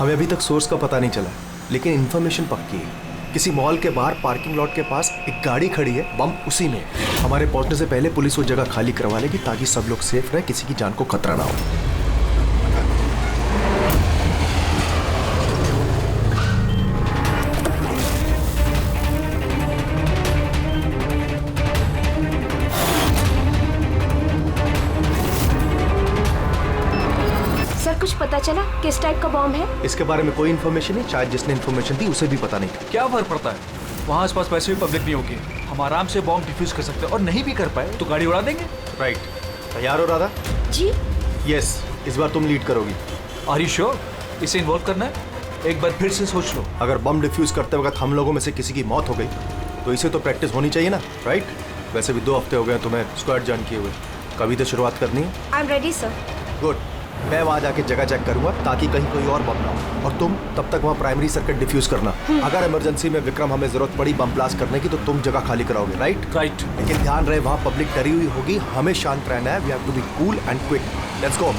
हमें अभी तक सोर्स का पता नहीं चला, लेकिन इन्फॉर्मेशन पक्की है। किसी मॉल के बाहर पार्किंग लॉट के पास एक गाड़ी खड़ी है, बम उसी में है। हमारे पहुंचने से पहले पुलिस वो जगह खाली करवा लेगी ताकि सब लोग सेफ रहे, किसी की जान को खतरा ना हो। कुछ पता चला किस टाइप का बॉम्ब है? इसके बारे में कोई इन्फॉर्मेशन नहीं, शायद जिसने इन्फॉर्मेशन दी उसे भी पता नहीं था। क्या फर्क पड़ता है, वहाँ आसपास वैसे भी पब्लिक नहीं होगी, हम आराम से बॉम्ब डिफ्यूज कर सकते हैं। और नहीं भी कर पाए तो गाड़ी उड़ा देंगे। राइट, तैयार हो राधा? जी यस, इस बार तुम लीड करोगी। आर यू श्योर इसे इन्वॉल्व करना है? एक बार फिर से सोच लो। अगर बम डिफ्यूज करते वक्त हम लोगों में से किसी की मौत हो गई तो इसे तो प्रैक्टिस होनी चाहिए ना, राइट? वैसे भी 2 हफ्ते हो गए तुम्हें स्क्वाड ज्वाइन किए हुए, कभी तो शुरुआत करनी है। I am ready sir. Good, मैं वहाँ जाके जगह चेक करूंगा ताकि कहीं कोई और बम ना हो, और तुम तब तक वहाँ प्राइमरी सर्किट डिफ्यूज करना। अगर इमरजेंसी में विक्रम हमें जरूरत पड़ी बम ब्लास्ट करने की तो तुम जगह खाली कराओगे, राइट? राइट। लेकिन ध्यान रहे वहाँ पब्लिक डरी हुई होगी, हमें शांत रहना है। We have to be cool and quick. Let's go.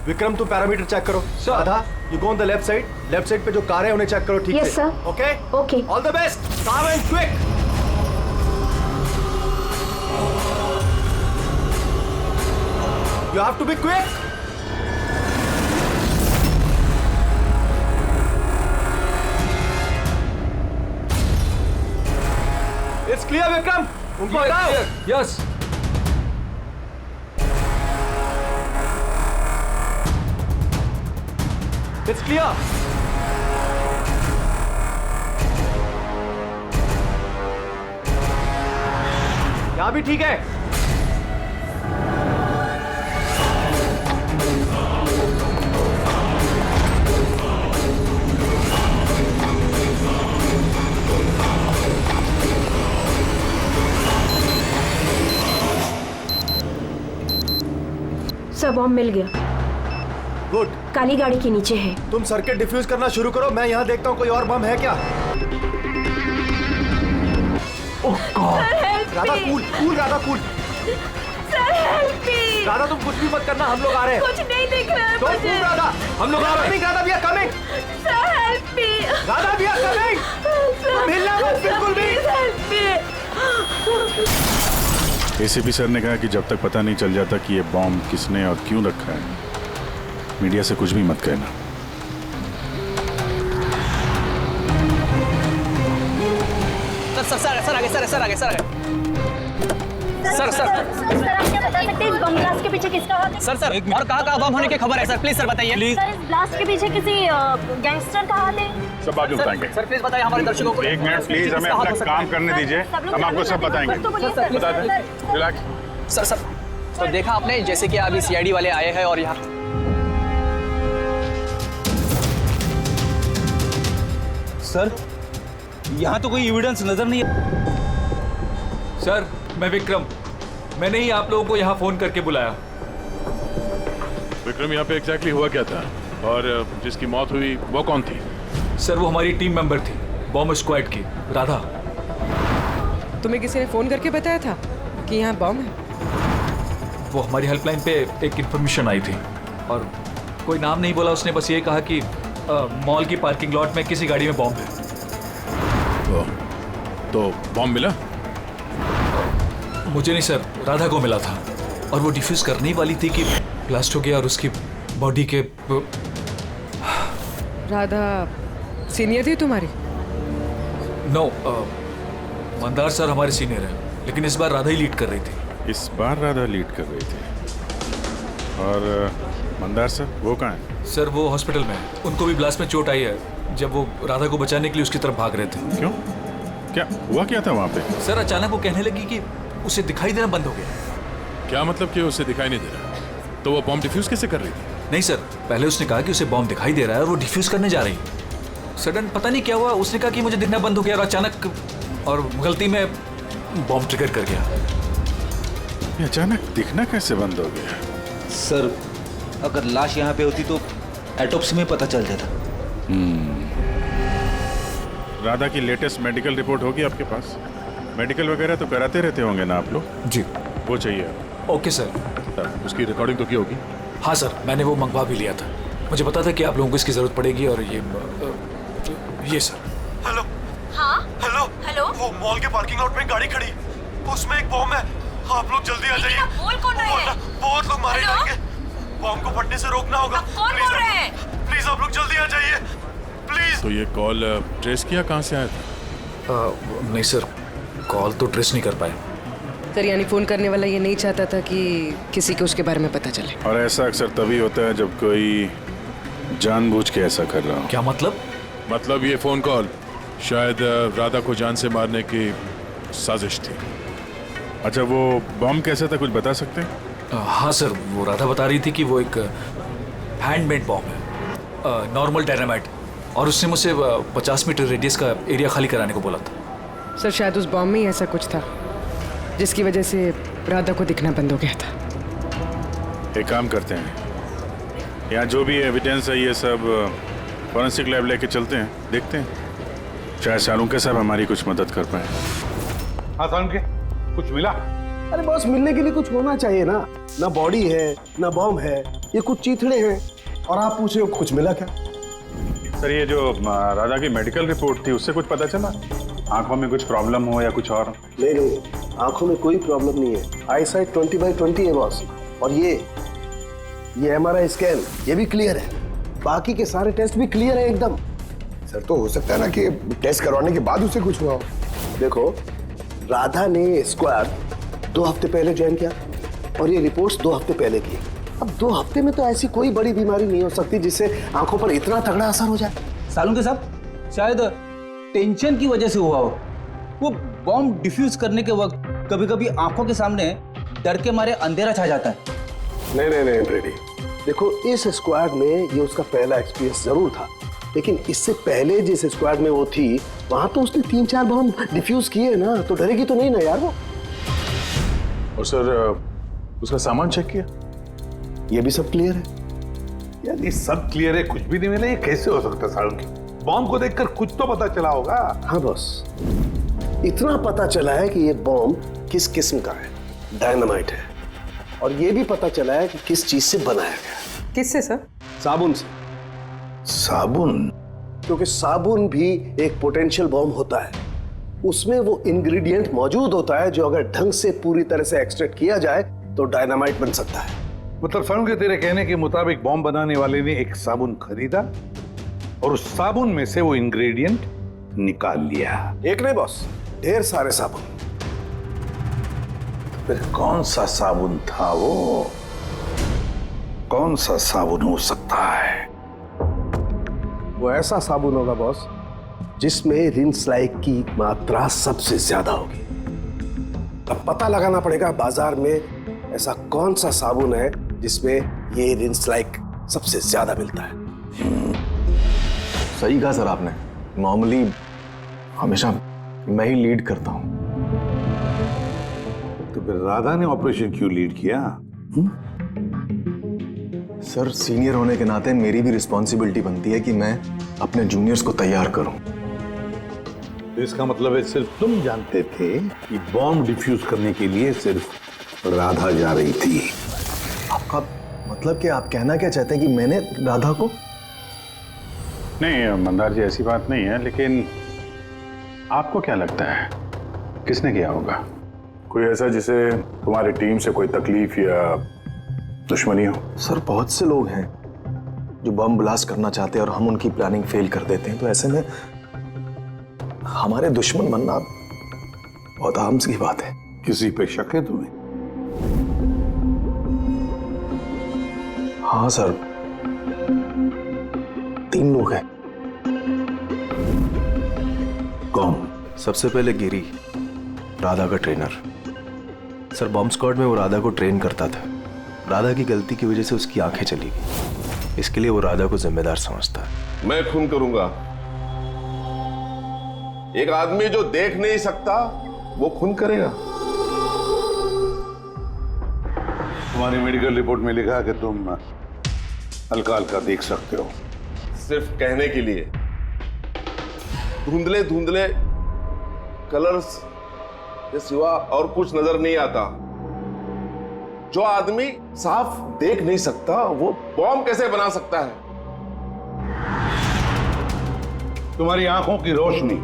Vikram तुम पैरामीटर चेक करो। Radha, you go on the left side. Left side पे जो कार है उन्हें चेक करो, ठीक Yes, से? sir. Okay Okay. All the best, calm and quick. You have to be quick. It's clear Vikram, उनको हटाओ। यस। It's clear. यहाँ भी ठीक है। सर बॉम्ब मिल गया। गुड, काली गाड़ी के नीचे है। तुम सर्किट डिफ्यूज करना शुरू करो, मैं यहाँ देखता हूँ कोई और बम है क्या। Oh God, Radha cool cool, Radha cool. Sir help me. Radha तुम कुछ भी मत करना, हम लोग आ रहे हैं। कुछ नहीं दिख रहा है Don't मुझे। move, राधा, हम लोग आ रहे हैं। Radha, we are coming। Sir help me. Radha, we are coming। तुम हिलना मत बिल्कुल भी। Help me. एसीपी सर ने कहा कि जब तक पता नहीं चल जाता कि ये बॉम्ब किसने और क्यों रखा है, मीडिया से कुछ भी मत कहना। सर आगे सर आप क्या बता सकते हैं इस बम ब्लास्ट के पीछे किसका हाथ है? सर और कहाँ बम होने की खबर है सर? प्लीज सर बताइए। प्लीज सर इस ब्लास्ट के पीछे किसी गैंगस्टर का हाथ है? सब बाद में बताएंगे। सर प्लीज बताइए हमारे दर्शकों को। 1 मिनट प्लीज, हमें अपना काम करने दीजिए, हम आपको सब बताएंगे। बता दें, रिलैक्स। सर तो देखा आपने जैसे कि अभी सीआईडी वाले आए हैं और यहाँ सर यहाँ तो कोई एविडेंस नजर नहीं है। सर मैं विक्रम, मैंने ही आप लोगों को यहाँ फोन करके बुलाया। विक्रम, यहाँ पे एग्जैक्टली हुआ क्या था और जिसकी मौत हुई वो कौन थी? सर वो हमारी टीम मेंबर थी, बॉम्ब स्क्वाड की, राधा। तुम्हें किसी ने फोन करके बताया था कि यहाँ बम है? वो हमारी हेल्पलाइन पे एक इन्फॉर्मेशन आई थी और कोई नाम नहीं बोला उसने, बस ये कहा कि मॉल की पार्किंग लॉट में किसी गाड़ी में बॉम्ब है। तो बॉम्ब मिला? मुझे नहीं सर, राधा को मिला था और वो डिफ्यूज करने ही वाली थी कि ब्लास्ट हो गया और उसकी बॉडी के। राधा सीनियर थी तुम्हारी? नो, मंदार सर हमारे सीनियर हैं, लेकिन इस बार राधा ही लीड कर रही थी। इस बार राधा लीड कर रही थी। और मंदार सर वो कहाँ है? सर वो हॉस्पिटल में है, उनको भी ब्लास्ट में चोट आई है जब वो राधा को बचाने के लिए उसकी तरफ भाग रहे थे। क्यों, क्या हुआ क्या था वहाँ पे? सर अचानक वो कहने लगी कि उसे दिखाई देना बंद हो गया। क्या मतलब कि उसे दिखाई नहीं दे रहा? तो वो बॉम्ब डिफ्यूज कैसे कर रही थी? नहीं सर, पहले उसने कहा कि उसे बॉम्ब दिखाई दे रहा है और वो डिफ्यूज करने जा रही है। सडन पता नहीं क्या हुआ, उसने कहा कि मुझे दिखना बंद हो गया और अचानक और गलती में बॉम्ब ट्रिगर कर गया। ये अचानक दिखना कैसे बंद हो गया? सर अगर लाश यहाँ पे होती तो एटोप्सी में पता चल जाता। राधा की लेटेस्ट मेडिकल रिपोर्ट होगी आपके पास? मेडिकल वगैरह तो कराते रहते होंगे ना आप लोग? जी वो चाहिए। Okay sir. उसकी रिकॉर्डिंग तो की होगी? हाँ सर, मैंने वो मंगवा भी लिया था। मुझे पता था कि आप लोगों को इसकी ज़रूरत पड़ेगी। और ये सर। हेलो हाँ हेलो हेलो वो मॉल के पार्किंग लॉट में गाड़ी खड़ी, उसमें एक बॉम्ब है। आप लोग जल्दी आ जाइए। बोल कौन रहे हैं? बहुत लोग मारे हेलो? जाएंगे। बॉम्ब को फटने से रोकना होगा। कौन प्लीज बोल रहे हैं? प्लीज आप लोग जल्दी आ जाइए प्लीज। तो ये कॉल ट्रेस किया कहाँ से आया था? नहीं सर, कॉल तो ट्रेस नहीं कर पाए। सर यानी फोन करने वाला ये नहीं चाहता था कि किसी को उसके बारे में पता चले। और ऐसा अक्सर तभी होता है जब कोई जानबूझ के ऐसा कर रहा हो। क्या मतलब? मतलब ये फोन कॉल शायद राधा को जान से मारने की साजिश थी। अच्छा, वो बॉम्ब कैसा था, कुछ बता सकते हैं? हाँ सर, वो राधा बता रही थी कि वो एक हैंडमेड बॉम्ब है, नॉर्मल डायनामाइट, और उसने मुझसे 50 मीटर रेडियस का एरिया खाली कराने को बोला था। सर शायद उस बॉम्ब में ही ऐसा कुछ था जिसकी वजह से राधा को दिखना बंद हो गया था। एक काम करते हैं, यहाँ जो भी एविडेंस है ये सब फॉरेंसिक लैब लेके चलते हैं, देखते हैं शायद सालुंके साहब हमारी कुछ मदद कर पाए। हाँ सालुंके, कुछ मिला? अरे बॉस, मिलने के लिए कुछ होना चाहिए ना। ना बॉडी है ना बॉम्ब है, ये कुछ चीथड़े हैं और आप पूछ रहे हो कुछ मिला क्या? सर ये जो राधा की मेडिकल रिपोर्ट थी उससे कुछ पता चला? आंखों में कुछ प्रॉब्लम हो या कुछ और? नहीं नहीं, आंखों में कोई प्रॉब्लम नहीं है। आई साइट 20/20 है बॉस। और ये MRI स्कैन ये भी क्लियर है, बाकी के सारे टेस्ट भी क्लियर है एकदम। सर तो हो सकता है ना कि टेस्ट करवाने के बाद उसे कुछ हुआ हो। देखो, राधा ने स्क्वाड 2 हफ्ते पहले ज्वाइन किया और ये रिपोर्ट्स 2 हफ्ते पहले की। अब 2 हफ्ते में तो ऐसी कोई बड़ी बीमारी नहीं हो सकती जिससे आंखों पर इतना तगड़ा असर हो जाए। सालुंके साहब, शायद टेंशन की वजह से हुआ हो। वो बॉम्ब डिफ्यूज करने के वक्त कभी कभी आंखों के सामने डर के मारे अंधेरा छा जाता है। नहीं नहीं नहीं ब्रेडी, देखो इस स्क्वाड में ये उसका पहला एक्सपीरियंस जरूर था, लेकिन इससे पहले जिस स्क्वाड में वो थी वहां तो उसने 3-4 बॉम्ब डिफ्यूज किए ना, तो डरेगी तो नहीं ना यार वो। और सर उसका सामान चेक किया? ये भी सब क्लियर है। यार ये सब क्लियर है, कुछ भी नहीं मिला, ये कैसे हो सकता है सालुंके? बॉम्ब को देखकर कुछ तो पता चला होगा। हाँ बॉस, इतना पता चला है कि ये बॉम्ब किस किस्म का है, डायनामाइट है। और ये भी पता चला है कि किस चीज से बनाया गया। किससे सर? साबुन से। साबुन? क्योंकि साबुन भी एक पोटेंशियल बॉम्ब होता है, उसमें वो इंग्रेडिएंट मौजूद होता है जो अगर ढंग से पूरी तरह से एक्सट्रैक्ट किया जाए तो डायनामाइट बन सकता है। मतलब सालुंके, तेरे कहने के मुताबिक बॉम्ब बनाने वाले ने एक साबुन खरीदा और उस साबुन में से वो इंग्रेडिएंट निकाल लिया। एक नहीं बॉस, ढेर सारे साबुन। फिर कौन सा साबुन था वो? कौन सा साबुन हो सकता है? वो ऐसा साबुन होगा बॉस जिसमें रिंस लाइक की मात्रा सबसे ज्यादा होगी। अब पता लगाना पड़ेगा बाजार में ऐसा कौन सा साबुन है जिसमें ये रिंस लाइक सबसे ज्यादा मिलता है। सही कहा सर आपने। नॉर्मली हमेशा मैं ही लीड करता हूँ। तो फिर राधा ने ऑपरेशन क्यों लीड किया? सर सीनियर होने के नाते मेरी भी रिस्पॉन्सिबिलिटी बनती है कि मैं अपने जूनियर्स को तैयार करूं। तो इसका मतलब है सिर्फ तुम जानते थे कि बॉम्ब डिफ्यूज करने के लिए सिर्फ राधा जा रही थी। आपका मतलब कि आप कहना क्या चाहते हैं कि मैंने राधा को? नहीं मंदार जी, ऐसी बात नहीं है, लेकिन आपको क्या लगता है किसने किया होगा? कोई ऐसा जिसे तुम्हारी टीम से कोई तकलीफ या दुश्मनी हो? सर बहुत से लोग हैं जो बम ब्लास्ट करना चाहते हैं और हम उनकी प्लानिंग फेल कर देते हैं, तो ऐसे में हमारे दुश्मन बनना बहुत आम सी बात है। किसी पे शक है तुम्हें? हाँ सर, 3 लोग हैं। कौन? सबसे पहले गिरी, राधा का ट्रेनर। सर बॉम्ब स्क्वाड में वो राधा को ट्रेन करता था। राधा की गलती की वजह से उसकी आंखें चली गई, इसके लिए वो राधा को जिम्मेदार समझता है। मैं खून करूंगा। एक आदमी जो देख नहीं सकता वो खून करेगा। तुम्हारी मेडिकल रिपोर्ट में लिखा कि तुम हल्का हल्का देख सकते हो। सिर्फ कहने के लिए। धुंधले धुंधले कलर्स के सिवा और कुछ नजर नहीं आता। जो आदमी साफ देख नहीं सकता वो बॉम्ब कैसे बना सकता है? तुम्हारी आंखों की रोशनी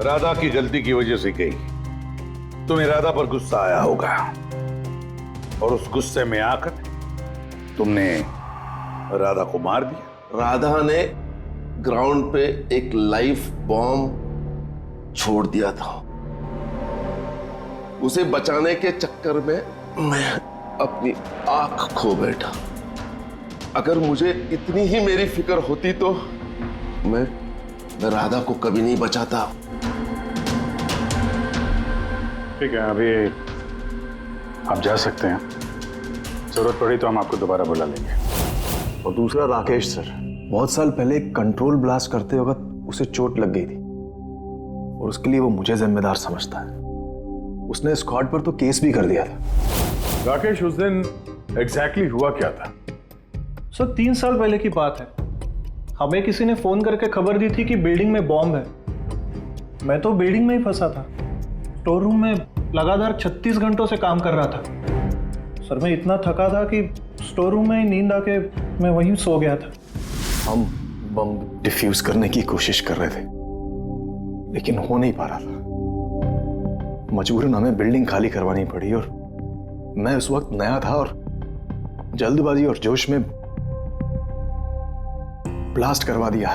राधा की गलती की वजह से गई। तुम्हें राधा पर गुस्सा आया होगा और उस गुस्से में आकर तुमने राधा को मार दिया। राधा ने ग्राउंड पे एक लाइव बॉम्ब छोड़ दिया था। उसे बचाने के चक्कर में मैं अपनी आंख खो बैठा। अगर मुझे इतनी ही मेरी फिक्र होती तो मैं राधा को कभी नहीं बचाता। ठीक है, अभी आप जा सकते हैं। जरूरत पड़ी तो हम आपको दोबारा बुला लेंगे। और दूसरा राकेश सर, बहुत साल पहले कंट्रोल ब्लास्ट करते वक्त उसे चोट लग गई थी और उसके लिए वो मुझे जिम्मेदार समझता है। उसने स्क्वाड पर तो केस भी कर दिया था। राकेश, उस दिन एग्जैक्टली हुआ क्या था? सर 3 साल पहले की बात है। हमें किसी ने फोन करके खबर दी थी कि बिल्डिंग में बॉम्ब है। मैं तो बिल्डिंग में ही फंसा था। स्टोर रूम में लगातार 36 घंटों से काम कर रहा था। सर मैं इतना थका था कि स्टोर रूम में ही नींद आके मैं वहीं सो गया था। हम बम डिफ्यूज करने की कोशिश कर रहे थे लेकिन हो नहीं पा रहा था। मजबूरन हमें बिल्डिंग खाली करवानी पड़ी और मैं उस वक्त नया था और जल्दबाजी और जोश में ब्लास्ट करवा दिया।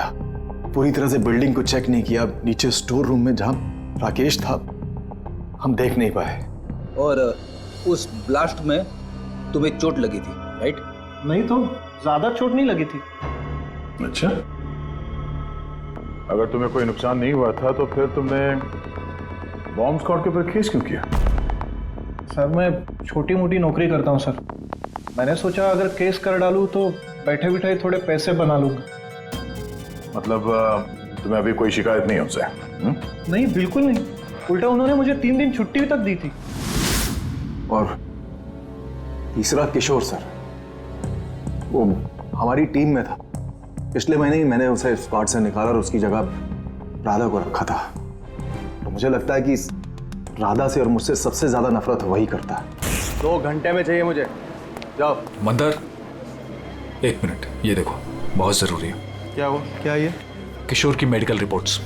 पूरी तरह से बिल्डिंग को चेक नहीं किया। नीचे स्टोर रूम में जहां राकेश था हम देख नहीं पाए। और उस ब्लास्ट में तुम्हें चोट लगी थी, राइट? नहीं तो ज्यादा चोट नहीं लगी थी। अच्छा, अगर तुम्हें कोई नुकसान नहीं हुआ था तो फिर तुमने बॉम्ब स्क्वाड के ऊपर केस क्यों किया? सर मैं छोटी मोटी नौकरी करता हूँ सर। मैंने सोचा अगर केस कर डालूं तो बैठे बिठाए थोड़े पैसे बना लूंगा। मतलब तुम्हें अभी कोई शिकायत नहीं उनसे? नहीं, बिल्कुल नहीं। उल्टा उन्होंने मुझे 3 दिन छुट्टी तक दी थी। और तीसरा किशोर सर, वो हमारी टीम में था। पिछले महीने ही मैंने उसे स्क्वाड से निकाला और उसकी जगह राधा को रखा था। तो मुझे लगता है कि राधा से और मुझसे सबसे ज्यादा नफरत वही करता है। 2 घंटे में चाहिए मुझे। जाओ। मंदर, 1 मिनट, ये देखो, बहुत जरूरी है। क्या हुआ? क्या ये? किशोर की medical reports.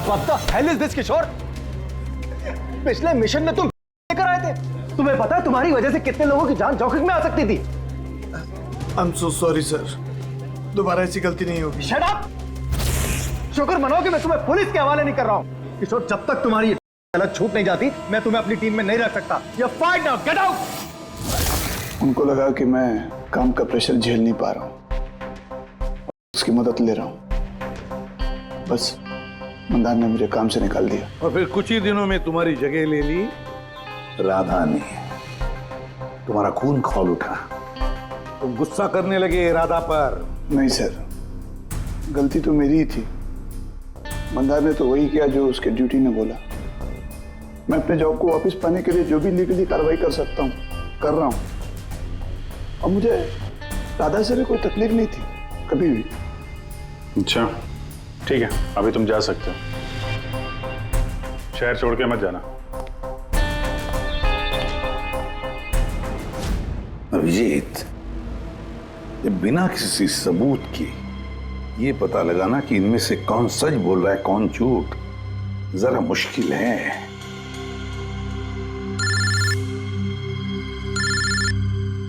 What the hell is this, किशोर? पिछले मिशन में तुम लेकर आए थे। तुम्हें पता है तुम्हारी वजह से कितने लोगों की जान जोखिम में आ सकती थी। I'm so sorry सर, दोबारा ऐसी गलती नहीं होगी। Shut up! शुक्र मनाओ कि मैं तुम्हें पुलिस के हवाले नहीं कर रहा हूँ। किशोर, जब तक तुम्हारी ये गलत छूट नहीं जाती मैं तुम्हें अपनी टीम में नहीं रख सकता। You're fired now, get out! उनको लगा कि मैं काम का प्रेशर झेल नहीं पा रहा हूँ, उसकी मदद ले रहा हूँ। बस मंदार ने मुझे काम से निकाल दिया। और फिर कुछ ही दिनों में तुम्हारी जगह ले ली राधा ने। तुम्हारा खून खौल उठा, तुम गुस्सा करने लगे राधा पर। नहीं सर, गलती तो मेरी ही थी। मंदार ने तो वही किया जो उसके ड्यूटी ने बोला। मैं अपने जॉब को वापस पाने के लिए जो भी लीगली कार्रवाई कर सकता हूँ कर रहा हूँ। और मुझे राधा से भी कोई तकलीफ नहीं थी कभी भी। अच्छा, ठीक है, अभी तुम जा सकते हो। शहर छोड़ के मत जाना। अभिजीत, ये बिना किसी सबूत के ये पता लगाना कि इनमें से कौन सच बोल रहा है कौन झूठ, जरा मुश्किल है।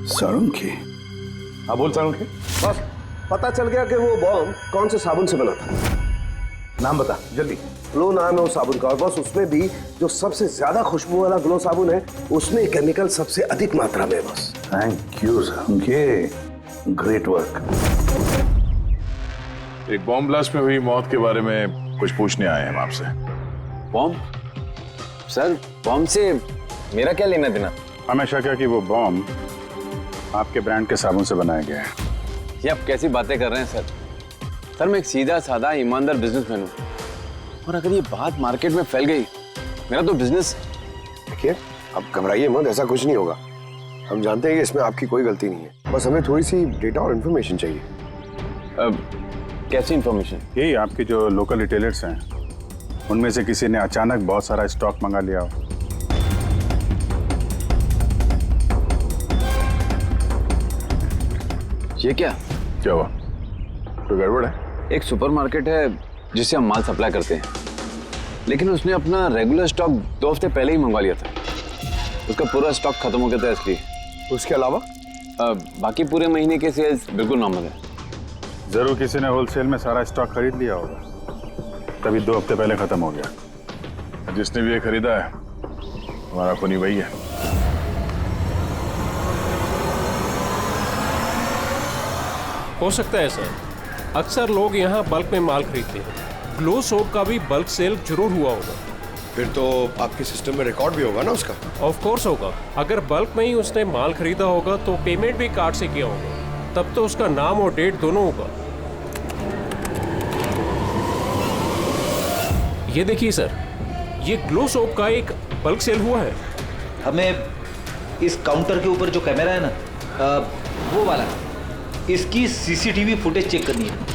साळुंखे। हाँ बोल साळुंखे। बस पता चल गया कि वो बॉम्ब कौन से साबुन से बना था। नाम बता जल्दी। ग्लो नाम है उस साबुन का और बस उसमें भी जो सबसे ज्यादा खुशबू वाला ग्लो साबुन है उसमें केमिकल सबसे अधिक मात्रा में है। बस thank you Salunkhe, great work. एक बॉम्ब ब्लास्ट में हुई मौत के बारे में कुछ पूछने आए हैं हम आपसे। बॉम्ब? सर बॉम्ब से मेरा क्या लेना देना? हमेशा क्या कि वो बॉम्ब आपके ब्रांड के साबुन से बनाया गया है। ये आप कैसी बातें कर रहे हैं सर? सर मैं एक सीधा साधा ईमानदार बिजनेसमैन हूँ और अगर ये बात मार्केट में फैल गई मेरा तो बिजनेस। देखिए, अब घबराइए मत, ऐसा कुछ नहीं होगा। हम जानते हैं कि इसमें आपकी कोई गलती नहीं है, बस हमें थोड़ी सी डेटा और इन्फॉर्मेशन चाहिए। कैसी इंफॉर्मेशन? यही आपके जो लोकल रिटेलर्स हैं उनमें से किसी ने अचानक बहुत सारा स्टॉक मंगा लिया हो। ये क्या हुआ? कोई गड़बड़ है? एक सुपरमार्केट है जिससे हम माल सप्लाई करते हैं, लेकिन उसने अपना रेगुलर स्टॉक 2 हफ्ते पहले ही मंगवा लिया था। उसका पूरा स्टॉक खत्म हो गया था इसलिए। उसके अलावा बाकी पूरे महीने के सेल्स बिल्कुल नॉर्मल है। जरूर किसी ने होलसेल में सारा स्टॉक खरीद लिया होगा, तभी 2 हफ्ते पहले खत्म हो गया। जिसने भी ये खरीदा है हमारा खूनी वही है। हो सकता है सर, अक्सर लोग यहाँ बल्क में माल खरीदते हैं। ग्लो सोप का भी बल्क सेल जरूर हुआ होगा। फिर तो आपके सिस्टम में रिकॉर्ड भी होगा ना उसका? ऑफ कोर्स होगा। अगर बल्क में ही उसने माल खरीदा होगा तो पेमेंट भी कार्ड से किया होगा, तब तो उसका नाम और डेट दोनों होगा। ये देखिए सर, ये ग्लो सोप का एक बल्क सेल हुआ है। हमें इस काउंटर के ऊपर जो कैमरा है ना, वो वाला, इसकी सीसीटीवी फुटेज चेक करनी है।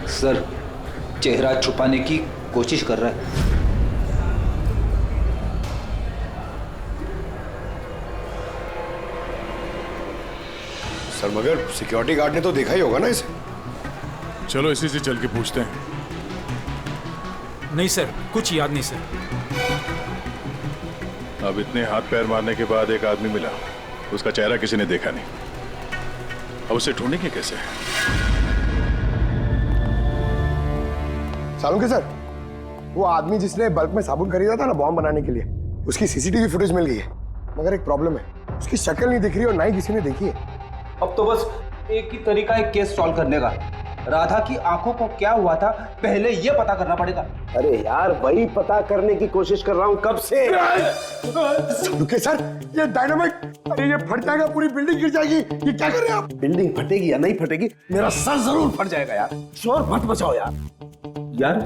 सर, चेहरा छुपाने की कोशिश कर रहा है। सर मगर सिक्योरिटी गार्ड ने तो देखा ही होगा ना इसे। चलो इसी से चल के पूछते हैं। नहीं सर, कुछ याद नहीं सर। अब इतने हाथ पैर मारने के बाद एक आदमी मिला, उसका चेहरा किसी ने देखा नहीं। अब उसे ढूंढेंगे कैसे? सालुंके सर, वो आदमी जिसने बल्क में साबुन खरीदा था ना बॉम्ब बनाने के लिए, उसकी सीसीटीवी फुटेज मिल गई है। मगर एक प्रॉब्लम है, उसकी शक्ल नहीं दिख रही और ना ही किसी ने देखी है। अब तो बस एक ही तरीका है केस सॉल्व करने का। राधा की आंखों को क्या हुआ था पहले ये पता करना पड़ेगा। अरे यार वही पता करने की कोशिश कर रहा हूँ कब से। सालुंके सर, ये डायनामाइट, अरे ये फट जाएगा, पूरी बिल्डिंग गिर जाएगी। ये क्या कर रहे हैं आप? बिल्डिंग फटेगी या नहीं फटेगी, मेरा सर जरूर फट जाएगा यार। शोर मत मचाओ यार। यार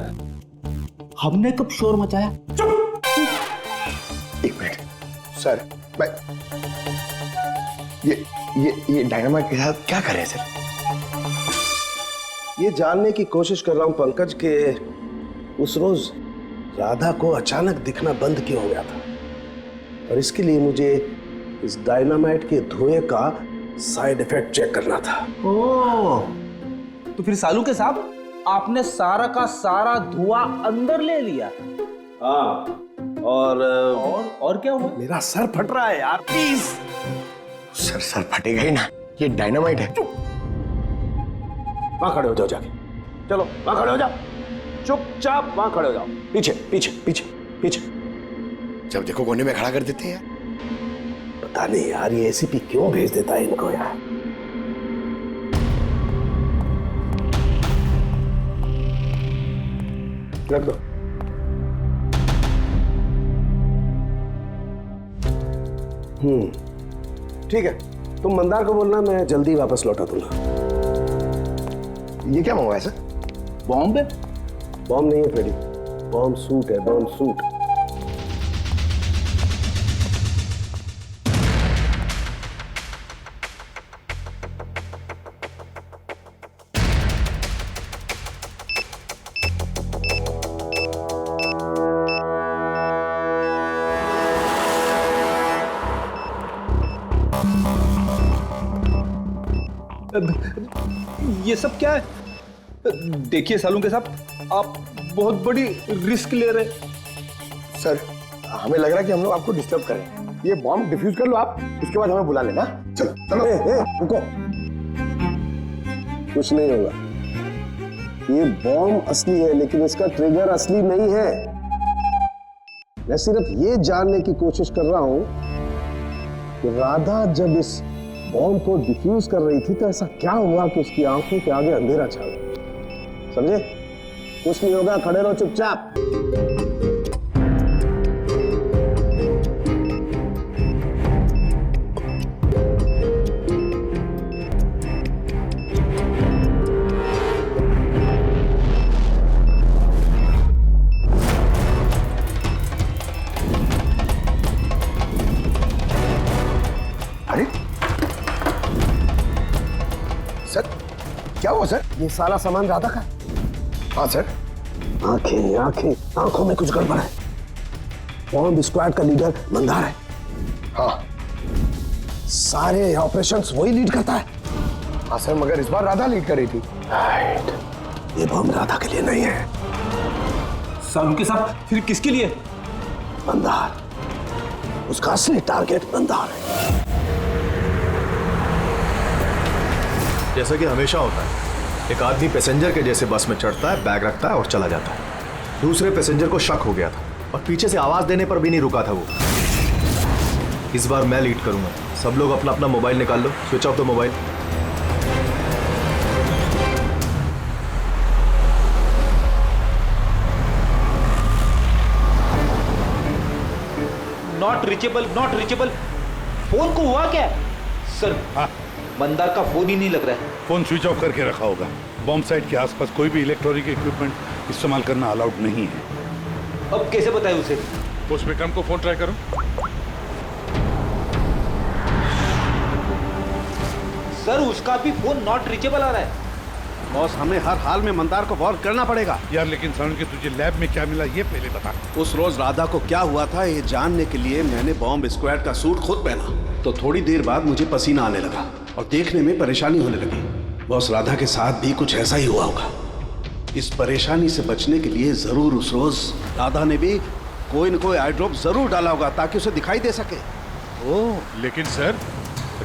हमने कब शोर मचाया? चुप! एक मिनट सर, मैं ये डायनामाइट के साथ क्या कर रहे हैं सर? ये जानने की कोशिश कर रहा हूं पंकज के उस रोज राधा को अचानक दिखना बंद क्यों हो गया था, और इसके लिए मुझे इस डायनामाइट के धुएं का साइड इफेक्ट चेक करना था। ओह, तो फिर सालुके साहब आपने सारा का सारा धुआं अंदर ले लिया? हाँ, और क्या हुआ? मेरा सर फट रहा है यार, प्लीज। सर फटेगा ही ना, ये डायनामाइट है। वहां खड़े हो जाओ जाके, चलो वहां खड़े हो जाओ, चुपचाप वहां खड़े हो जाओ। पीछे पीछे पीछे पीछे, जब देखो कोने में खड़ा कर देते हैं यार। पता नहीं यार ये एसीपी क्यों भेज देता है इनको यार। रख दो। ठीक है, तुम मंदार को बोलना मैं जल्दी वापस लौटा दूंगा। ये क्या मंगवाया सर? बॉम्ब है? बॉम्ब नहीं है फ्रेडी, बॉम्ब सूट है, बॉम्ब सूट। ये सब क्या है? देखिए सालुंके साहब, आप बहुत बड़ी रिस्क ले रहे हैं। सर हमें लग रहा है कि हम लोग आपको डिस्टर्ब कर रहे हैं। ये बॉम्ब डिफ्यूज कर लो आप, उसके बाद हमें बुला लेना। चलो चलो। रुको, कुछ नहीं होगा। ये बॉम्ब असली है लेकिन इसका ट्रिगर असली नहीं है। मैं सिर्फ ये जानने की कोशिश कर रहा हूं कि राधा जब इस बॉम्ब को डिफ्यूज कर रही थी तो ऐसा क्या हुआ कि उसकी आंखों के आगे अंधेरा छा गया। समझे? कुछ नहीं होगा, खड़े रहो चुपचाप। क्या हुआ सर? ये सारा सामान राधा का? हाँ सर। आंखें आंखें, आंखों में कुछ गड़बड़ है। बॉम्ब स्क्वाड का लीडर मंदार है। हाँ, सारे ऑपरेशंस वही लीड करता है। हाँ सर, मगर इस बार राधा लीड कर रही थी। राइट, ये बॉम्ब राधा के लिए नहीं है सर। उनके साथ फिर किसके लिए? मंदार, उसका असली टारगेट मंदार है। जैसा कि हमेशा होता है, एक आदमी पैसेंजर के जैसे बस में चढ़ता है, बैग रखता है और चला जाता है। दूसरे पैसेंजर को शक हो गया था और पीछे से आवाज देने पर भी नहीं रुका था वो। इस बार मैं लीड करूंगा। सब लोग अपना अपना मोबाइल निकाल लो, switch off the mobile. Not reachable, not reachable. Phone को हुआ क्या सर? हाँ, मंदार का फोन ही नहीं लग रहा है। फोन स्विच ऑफ करके रखा होगा। बॉम्ब साइट के आसपास कोई भी इलेक्ट्रॉनिक इक्विपमेंट इस्तेमाल करना अलाउड नहीं है। अब कैसे बताए उसे? उस विक्रम को फोन ट्राई करो। सर, उसका भी फोन नॉट रीचेबल आ रहा है। बॉस, हमें हर हाल में मंदार को वार्न करना पड़ेगा। यार लेकिन साउंड के तुझे लैब में क्या मिला ये पहले बता। उस रोज राधा को क्या हुआ था ये जानने के लिए मैंने बॉम्ब स्क्वाड का सूट खुद पहना, तो थोड़ी देर बाद मुझे पसीना आने लगा और देखने में परेशानी होने लगी। बॉस, राधा के साथ भी कुछ ऐसा ही हुआ होगा। इस परेशानी से बचने के लिए जरूर उस रोज राधा ने भी कोई न कोई आई ड्रॉप जरूर डाला होगा ताकि उसे दिखाई दे सके। ओह, लेकिन सर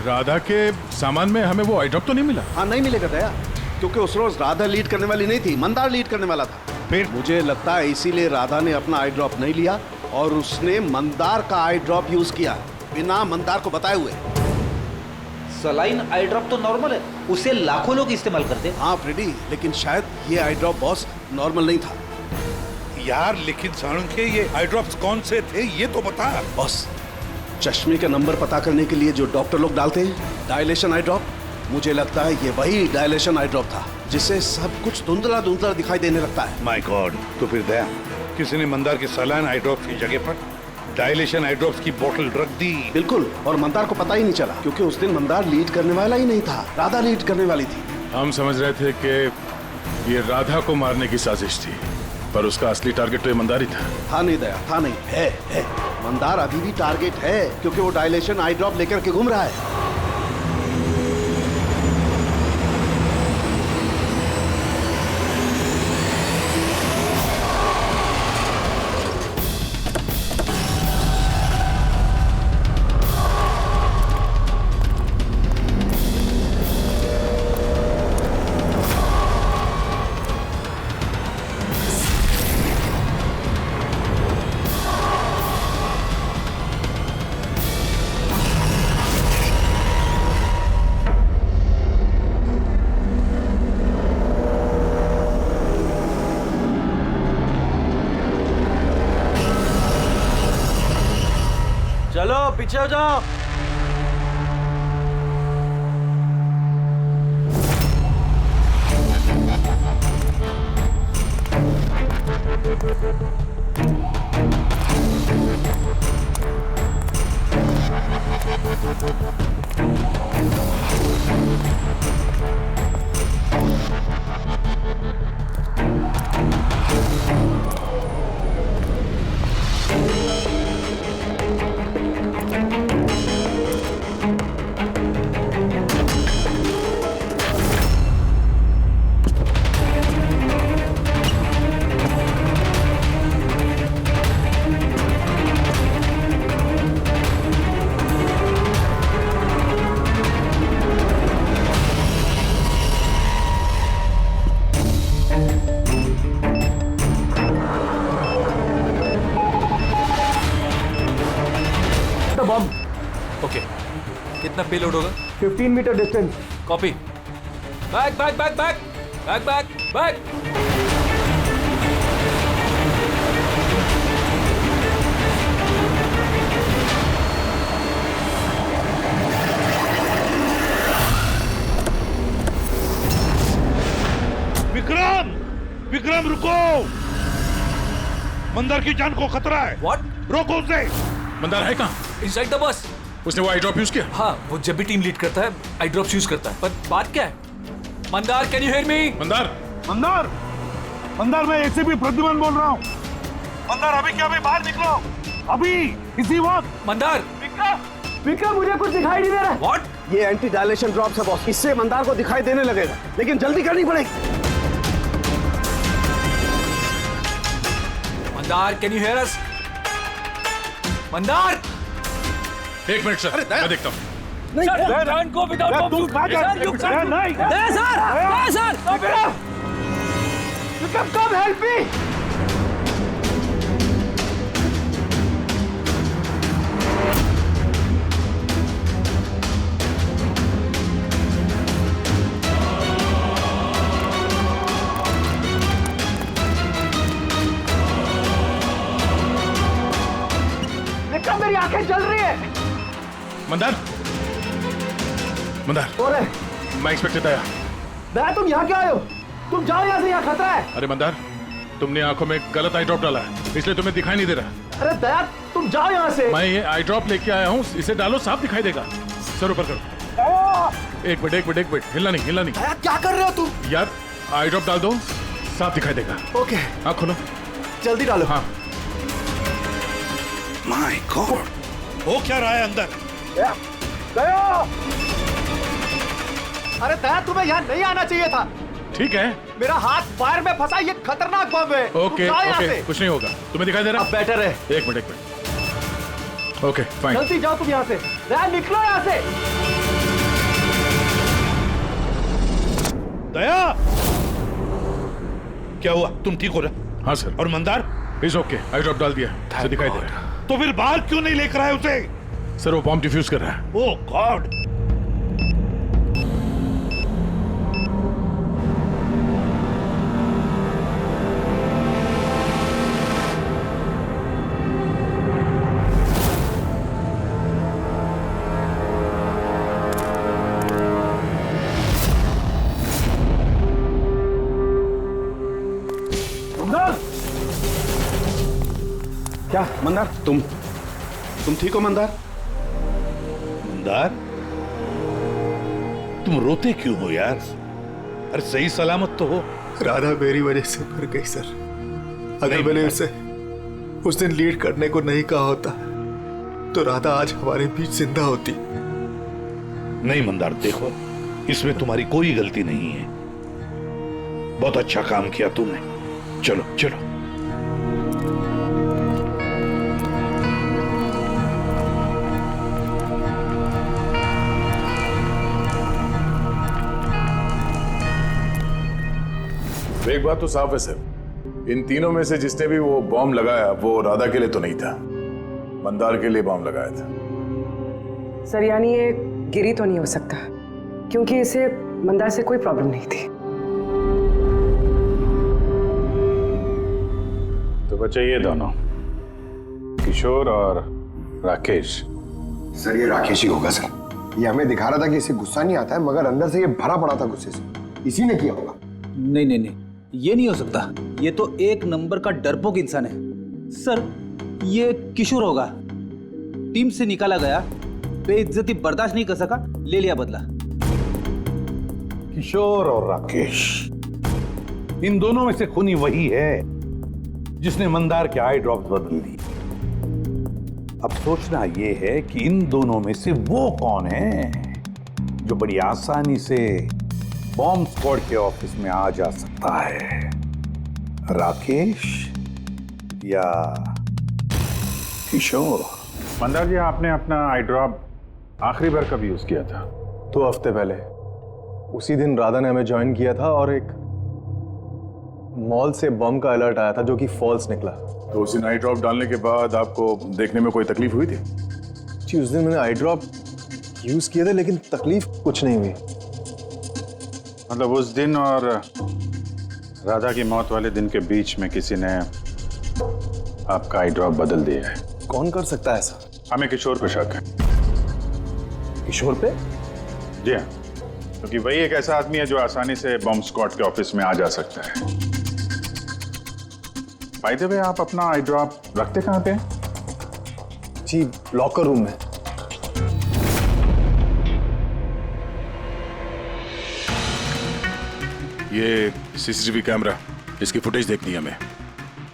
राधा के सामान में हमें वो आई ड्रॉप तो नहीं मिला। हाँ, नहीं मिलेगा दया, क्योंकि उस रोज राधा लीड करने वाली नहीं थी, मंदार लीड करने वाला था। फिर मुझे लगता है इसीलिए राधा ने अपना आई ड्रॉप नहीं लिया और उसने मंदार का आई ड्रॉप यूज किया बिना मंदार को बताए हुए। सलाइन आई ड्रॉप तो नॉर्मल है, उसे लाखों लोग इस्तेमाल करते हैं। हाँ फ्रेडी, लेकिन शायद ये आई ड्रॉप बॉस नॉर्मल नहीं था। यार लेकिन साउंड के ये आई ड्रॉप्स कौन से थे ये तो बता। बॉस, चश्मे का नंबर पता करने के लिए जो डॉक्टर लोग डालते हैं, डायलेशन आई ड्रॉप, मुझे लगता है ये वही डायलेशन आई ड्रॉप था जिससे सब कुछ धुंधला धुंधला दिखाई देने लगता है। माय गॉड, तो फिर दया किसी ने मंदार के सलाइन आई ड्रॉप्स की जगह पर डायलेशन आई ड्रॉप्स की बोतल रख दी। बिल्कुल, और मंदार को पता ही नहीं चला क्योंकि उस दिन मंदार लीड करने वाला ही नहीं था, राधा लीड करने वाली थी। हम समझ रहे थे कि ये राधा को मारने की साजिश थी, पर उसका असली टारगेट तो ईमानदार ही था। नहीं दया, था नहीं, है। मंदार अभी भी टारगेट है क्योंकि वो डायलेशन आई ड्रॉप लेकर के घूम रहा है। चलो पीछे हो जाओ। ओके, कितना पेलोड होगा? 15 metre distance. Copy. Back back back back back back back. Vikram, Vikram रुको, मंदार की जान को खतरा है। व्हाट? रोको उसे। मंदार है कहाँ? Inside the bus. उसने वो आई ड्रॉप यूज किया? हाँ, वो जब भी टीम लीड करता है आई ड्रॉप्स यूज करता है, पर बात क्या है? Mandar can you hear me? Mandar Mandar Mandar, मैं एसीपी प्रद्युमन बोल रहा हूँ। मंदार अभी क्या, अभी बाहर निकलो, अभी इसी वक्त। मंदार विक्रम, मुझे कुछ दिखाई नहीं दे रहा है। व्हाट? ये एंटी डायलेशन ड्रॉप्स है बॉस, इससे मंदार को दिखाई देने लगेगा, लेकिन जल्दी करनी पड़ेगी। मंदार कैन यू हियर अस? मंदार! एक मिनट सर, मैं देखता हूँ। नहीं विक्रम, कम हेल्प मी। विक्रम, मेरी आंखें जल रही है। मंदार मंदार, कौन है? मैं इंस्पेक्टर दया। दया, तुम यहाँ क्या आए हो? तुम जाओ यहाँ से, यहाँ खतरा है। अरे मंदार, तुमने आंखों में गलत आई ड्रॉप डाला है, इसलिए तुम्हें दिखाई नहीं दे रहा। अरे दया, तुम जाओ यहाँ से। मैं ये आई ड्रॉप लेके आया हूँ, इसे डालो, साफ दिखाई देगा। सर ऊपर करो। एक मिनट, हिलना नहीं। दया, क्या कर रहे हो तुम? यार आई ड्रॉप डाल दो, साफ दिखाई देगा। ओके, आँख खोलो, जल्दी डालो। हाँ। माय गॉड, हो क्या रहा है अंदर? दया! अरे दया, तुम्हें यहाँ नहीं आना चाहिए था। ठीक है, मेरा हाथ फायर में फंसा, ये खतरनाक बम है। ओके, कुछ नहीं होगा। तुम्हें दिखाई दे रहा? अब बेटर है। एक मिनट। Okay fine. जल्दी जाओ तुम यहाँ से। दया, निकलो यहाँ से। दया, क्या हुआ? तुम ठीक हो रहा? हाँ सर। और Mandar? Is okay, I drop डाल दिया, उसे दिखाई दे रहा है। तो फिर बाहर क्यों नहीं लेकर आए उसे? सर वो बॉम्ब डिफ्यूज कर रहा है। ओह गॉड। क्या मंदार, तुम ठीक हो मंदार? मंदार, तुम रोते क्यों हो यार? अरे सही सलामत तो हो। राधा मेरी वजह से मर गई सर। अगर मैंने उसे उस दिन लीड करने को नहीं कहा होता तो राधा आज हमारे बीच जिंदा होती। नहीं मंदार, देखो इसमें तुम्हारी कोई गलती नहीं है। बहुत अच्छा काम किया तुमने। चलो चलो। एक बात तो साफ है सर, इन तीनों में से जिसने भी वो बॉम्ब लगाया वो राधा के लिए तो नहीं था, मंदार के लिए बॉम्ब लगाया था। सर यानी ये गिरी तो नहीं हो सकता, क्योंकि इसे मंदार से कोई प्रॉब्लम नहीं थी। तो बच्चे ये दोनों, किशोर और राकेश। सर ये राकेश ही होगा सर। ये हमें दिखा रहा था कि इसे गुस्सा नहीं आता है, मगर अंदर से ये भरा पड़ा था गुस्से से। इसी ने किया होगा। नहीं, ये नहीं हो सकता। ये तो एक नंबर का डरपोक इंसान है। सर ये किशोर होगा, टीम से निकाला गया, बेइज्जती बर्दाश्त नहीं कर सका, ले लिया बदला। किशोर और राकेश, इन दोनों में से खूनी वही है जिसने मंदार के आई ड्रॉप्स बदल दी। अब सोचना यह है कि इन दोनों में से वो कौन है जो बड़ी आसानी से बॉम्ब स्क्वाड के ऑफिस में आ जा सकता है, राकेश या किशोर? मंदार जी, आपने अपना आई ड्रॉप आखिरी बार कब यूज किया था? 2 हफ्ते पहले। उसी दिन राधा ने हमें ज्वाइन किया था और एक मॉल से बम का अलर्ट आया था जो कि फॉल्स निकला। तो उसी आई ड्रॉप डालने के बाद आपको देखने में कोई तकलीफ हुई थी? जी, उस दिन मैंने आई ड्रॉप यूज किए थे, लेकिन तकलीफ कुछ नहीं हुई। मतलब उस दिन और राधा की मौत वाले दिन के बीच में किसी ने आपका आई ड्रॉप बदल दिया है। कौन कर सकता है ऐसा? हमें किशोर पे शक है। किशोर पे? जी हाँ, क्योंकि वही एक ऐसा आदमी है जो आसानी से बॉम्ब स्क्वाड के ऑफिस में आ जा सकता है। बाय द वे, आप अपना आई ड्रॉप रखते कहाँ पे हैं? जी, लॉकर रूम में। ये सीसीटीवी कैमरा, इसकी फुटेज देखनी है हमें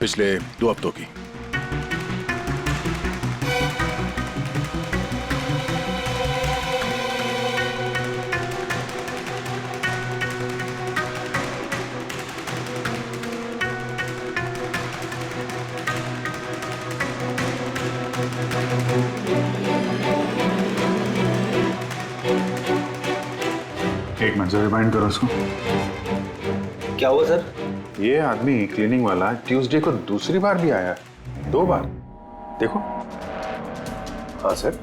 पिछले 2 हफ्तों की। एक मिनट से रिमाइंड करो उसको। क्या हुआ सर? ये आदमी क्लीनिंग वाला ट्यूसडे को दूसरी बार भी आया है, 2 बार। देखो। हाँ सर,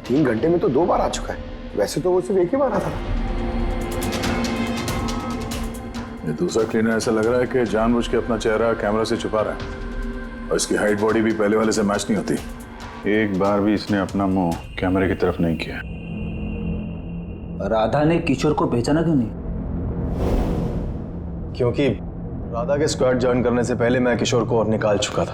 3 घंटे में तो 2 बार आ चुका है। वैसे तो वो सिर्फ एक ही बार आता था। ये दूसरा क्लीनर ऐसा लग रहा है कि जानबूझ के अपना चेहरा कैमरा से छुपा रहा है और इसकी हाइट बॉडी भी पहले वाले से मैच नहीं होती। एक बार भी इसने अपना मुंह कैमरे की तरफ नहीं किया। राधा ने किशोर को पहचाना क्यों नहीं? क्योंकि राधा के स्क्वाड ज्वाइन करने से पहले मैं किशोर को और निकाल चुका था।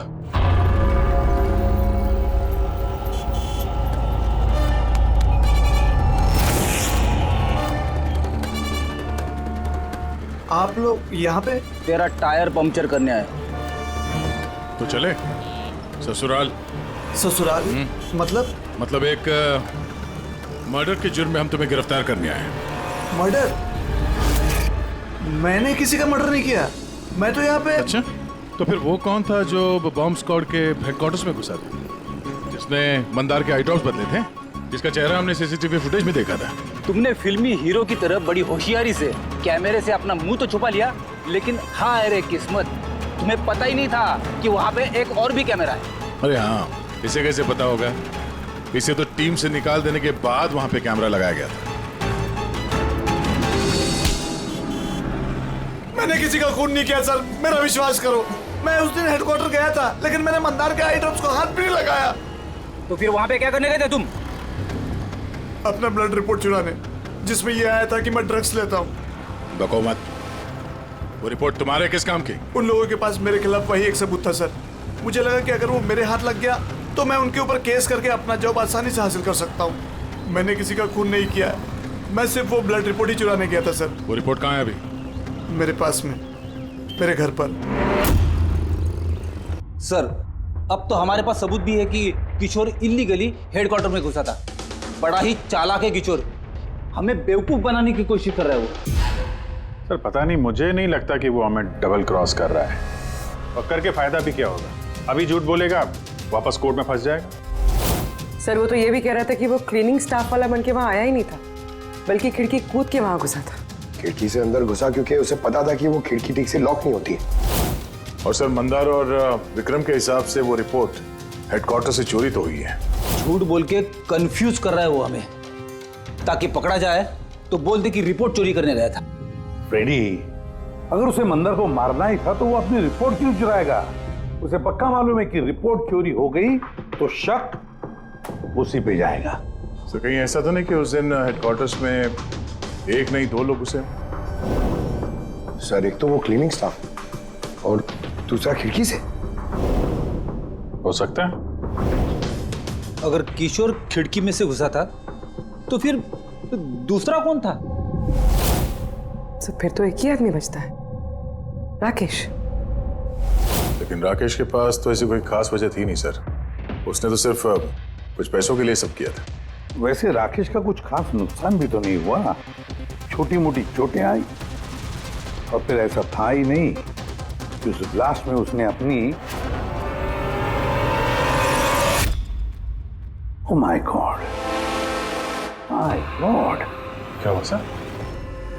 आप लोग यहाँ पे? तेरा टायर पंक्चर करने आए। तो चले ससुराल। ससुराल? मतलब एक मर्डर के जुर्म में हम तुम्हें गिरफ्तार करने आए हैं। मर्डर? मैंने किसी का मर्डर नहीं किया। मैं तो यहाँ पे। अच्छा, तो फिर वो कौन था जो बॉम्ब स्क्वाड के हेडक्वार्टर्स में घुसा था, जिसने मंदार के आई ड्रॉप्स बदले थे, जिसका चेहरा हमने सीसीटीवी फुटेज में देखा था? तुमने फिल्मी हीरो की तरह बड़ी होशियारी से कैमरे से अपना मुंह तो छुपा लिया, लेकिन हाय रे किस्मत, तुम्हें पता ही नहीं था कि वहाँ पे एक और भी कैमरा है। अरे हाँ, इसे कैसे पता होगा? इसे तो टीम से निकाल देने के बाद वहां पे कैमरा लगाया गया था। मैंने किसी का खून नहीं किया सर, मेरा विश्वास करो। मैं उस दिन हेडक्वार्टर गया था, लेकिन मैंने मंदार के आई ड्रॉप्स को हाथ भी नहीं लगाया। तो फिर वहां पे क्या करने गए थे तुम? अपना ब्लड रिपोर्ट चुराने, जिसमें यह आया था कि मैं ड्रग्स लेता हूँ। बको मत। वो रिपोर्ट तुम्हारे किस काम की? उन लोगों के पास मेरे खिलाफ वही एक सबूत था सर। मुझे लगा कि अगर वो मेरे हाथ लग गया तो मैं उनके ऊपर केस करके अपना जॉब आसानी से हासिल कर सकता हूँ। मैंने किसी का खून नहीं किया, मैं सिर्फ वो ब्लड रिपोर्ट ही चुराने गया था सर। वो रिपोर्ट कहाँ है अभी? मेरे पास में, मेरे घर पर। सर, अब तो हमारे पास सबूत भी है कि किशोर इल्लीगली हेडक्वार्टर में घुसा था। बड़ा ही चालाक है किशोर, हमें बेवकूफ बनाने की कोशिश कर रहा है वो। सर पता नहीं, मुझे नहीं लगता कि वो हमें डबल क्रॉस कर रहा है। और करके फायदा भी क्या होगा? अभी झूठ बोलेगा, वापस कोर्ट में फंस जाएगा। सर वो तो ये भी कह रहा था कि वो क्लीनिंग स्टाफ वाला बन के वहाँ आया ही नहीं था, बल्कि खिड़की कूद के वहाँ घुसा था। खिड़की से अंदर घुसा क्योंकि उसे पता था कि वो खिड़की ठीक से लॉक नहीं होती। और सर मंदार और विक्रम के हिसाब से वो रिपोर्ट हेडक्वार्टर से चोरी तो हुई है। झूठ बोल के कंफ्यूज कर रहा है वो हमें, ताकि पकड़ा जाए तो बोल दे कि रिपोर्ट चोरी करने गया था। फ्रेडी, अगर उसे मंदार को मारना ही था तो वो अपनी रिपोर्ट क्यों चुराएगा? उसे पक्का मालूम है कि रिपोर्ट चोरी हो गई तो शक उसी पे जाएगा। सर कहीं ऐसा तो नहीं कि उस दिन हेडक्वार्टर्स में एक नहीं 2 लोग उसे? सर एक तो वो क्लीनिंग स्टाफ और दूसरा खिड़की से। हो सकता है। अगर किशोर खिड़की में से घुसा था तो फिर दूसरा कौन था? तो फिर तो एक ही आदमी बचता है, राकेश। लेकिन राकेश के पास तो ऐसी कोई खास वजह थी नहीं सर। उसने तो सिर्फ कुछ पैसों के लिए सब किया था। वैसे राकेश का कुछ खास नुकसान भी तो नहीं हुआ, छोटी मोटी चोटें आई और फिर ऐसा था ही नहीं कि उस ब्लास्ट में उसने अपनी oh my God, my God. क्या हुआ सर?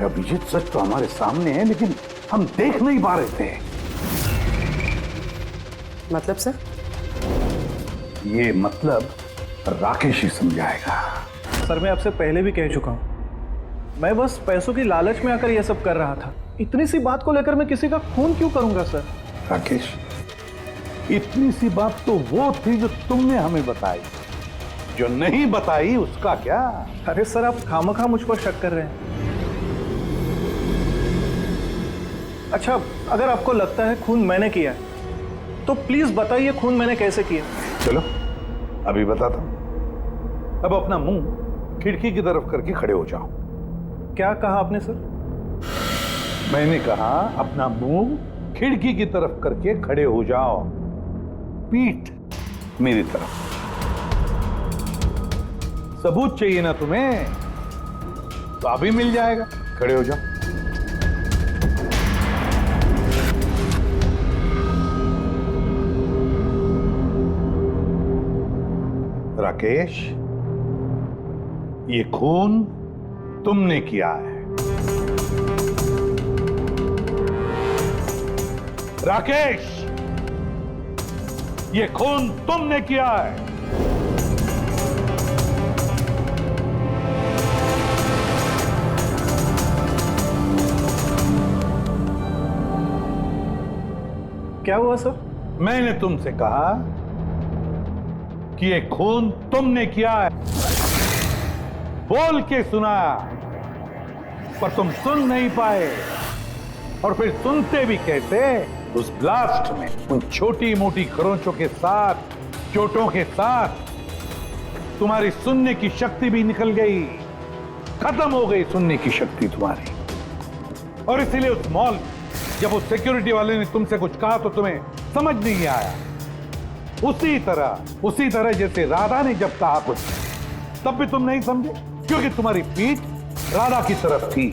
अभिजीत, सच तो हमारे सामने है लेकिन हम देख नहीं पा रहे थे। मतलब सर? ये मतलब राकेश ही समझाएगा। सर मैं आपसे पहले भी कह चुका हूँ, मैं बस पैसों की लालच में आकर यह सब कर रहा था। इतनी सी बात को लेकर मैं किसी का खून क्यों करूंगा सर? राकेश, इतनी सी बात तो वो थी जो तुमने हमें बताई, जो नहीं बताई उसका क्या? अरे सर आप खामखा मुझ पर शक कर रहे हैं। अच्छा, अगर आपको लगता है खून मैंने किया है तो प्लीज बताइए खून मैंने कैसे किया। चलो अभी बताता हूं। अब अपना मुंह खिड़की की तरफ करके खड़े हो जाओ। क्या कहा आपने सर? मैंने कहा अपना मुंह खिड़की की तरफ करके खड़े हो जाओ, पीठ मेरी तरफ। सबूत चाहिए ना तुम्हें, तो अभी मिल जाएगा। खड़े हो जाओ। राकेश, ये खून तुमने किया है। राकेश, ये खून तुमने किया है। क्या हुआ सर? मैंने तुमसे कहा कि ये खून तुमने किया है, बोल के सुनाया, पर तुम सुन नहीं पाए। और फिर सुनते भी कैसे? उस ब्लास्ट में उन छोटी मोटी खरोंचों के साथ, चोटों के साथ तुम्हारी सुनने की शक्ति भी निकल गई, खत्म हो गई सुनने की शक्ति तुम्हारी। और इसीलिए उस मॉल जब उस सिक्योरिटी वाले ने तुमसे कुछ कहा तो तुम्हें समझ नहीं आया। उसी तरह जैसे राधा ने जब कहा कुछ, तब भी तुम नहीं समझे, क्योंकि तुम्हारी पीठ राधा की तरफ थी।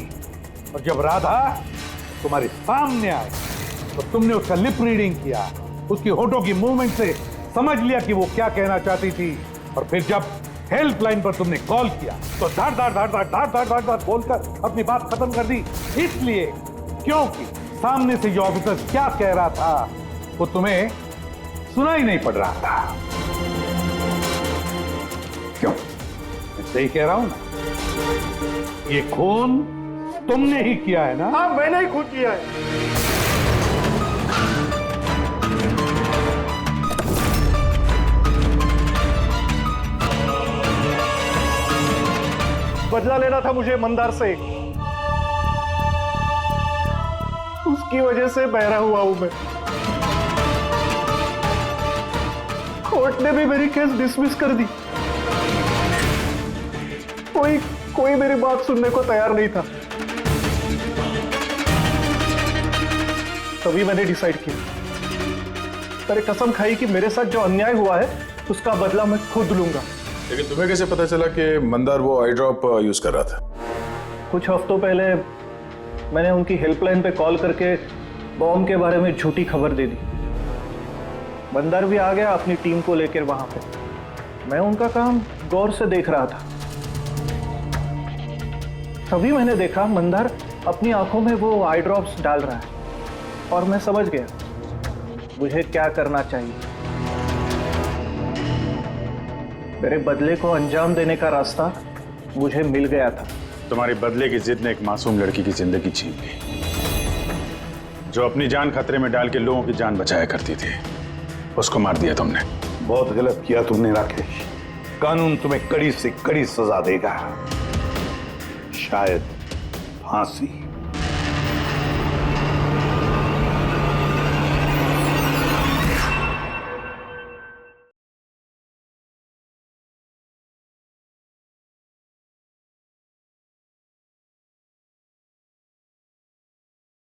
और जब राधा तुम्हारे सामने आई तो तुमने उसका लिप रीडिंग किया, उसकी होठों की मूवमेंट से समझ लिया कि वो क्या कहना चाहती थी। और फिर जब हेल्पलाइन पर तुमने कॉल किया तो धाड़ धाड़ धाड़ धाड़ धाड़ धाड़ धाड़ धाड़ बोलकर अपनी बात खत्म कर दी। इसलिए क्योंकि सामने से जो ऑफिसर क्या कह रहा था वो तुम्हें सुनाई नहीं पड़ रहा था। क्यों? मैं सही कह रहा हूं ना? ये खून तुमने ही किया है ना? हाँ, मैंने ही खून किया है। बदला लेना था मुझे मंदार से, उसकी वजह से बहरा हुआ हूं मैं। कोर्ट ने भी मेरी केस डिसमिस कर दी। कोई मेरी बात सुनने को तैयार नहीं था। तभी मैंने डिसाइड किया, मैंने कसम खाई कि मेरे साथ जो अन्याय हुआ है उसका बदला मैं खुद लूंगा। लेकिन तुम्हें कैसे पता चला कि मंदार वो आई ड्रॉप यूज कर रहा था? कुछ हफ्तों पहले मैंने उनकी हेल्पलाइन पे कॉल करके बॉम्ब के बारे में झूठी खबर दे दी। मंदार भी आ गया अपनी टीम को लेकर वहां पे। मैं उनका काम गौर से देख रहा था। तभी मैंने देखा मंदार अपनी आंखों में वो आई ड्रॉप्स डाल रहा है, और मैं समझ गया मुझे क्या करना चाहिए। मेरे बदले को अंजाम देने का रास्ता मुझे मिल गया था। तुम्हारी बदले की जिद ने एक मासूम लड़की की जिंदगी छीन ली, जो अपनी जान खतरे में डाल के लोगों की जान बचाया करती थी। उसको मार दिया तुमने। बहुत गलत किया तुमने राकेश। कानून तुम्हें कड़ी से कड़ी सजा देगा, शायद फांसी।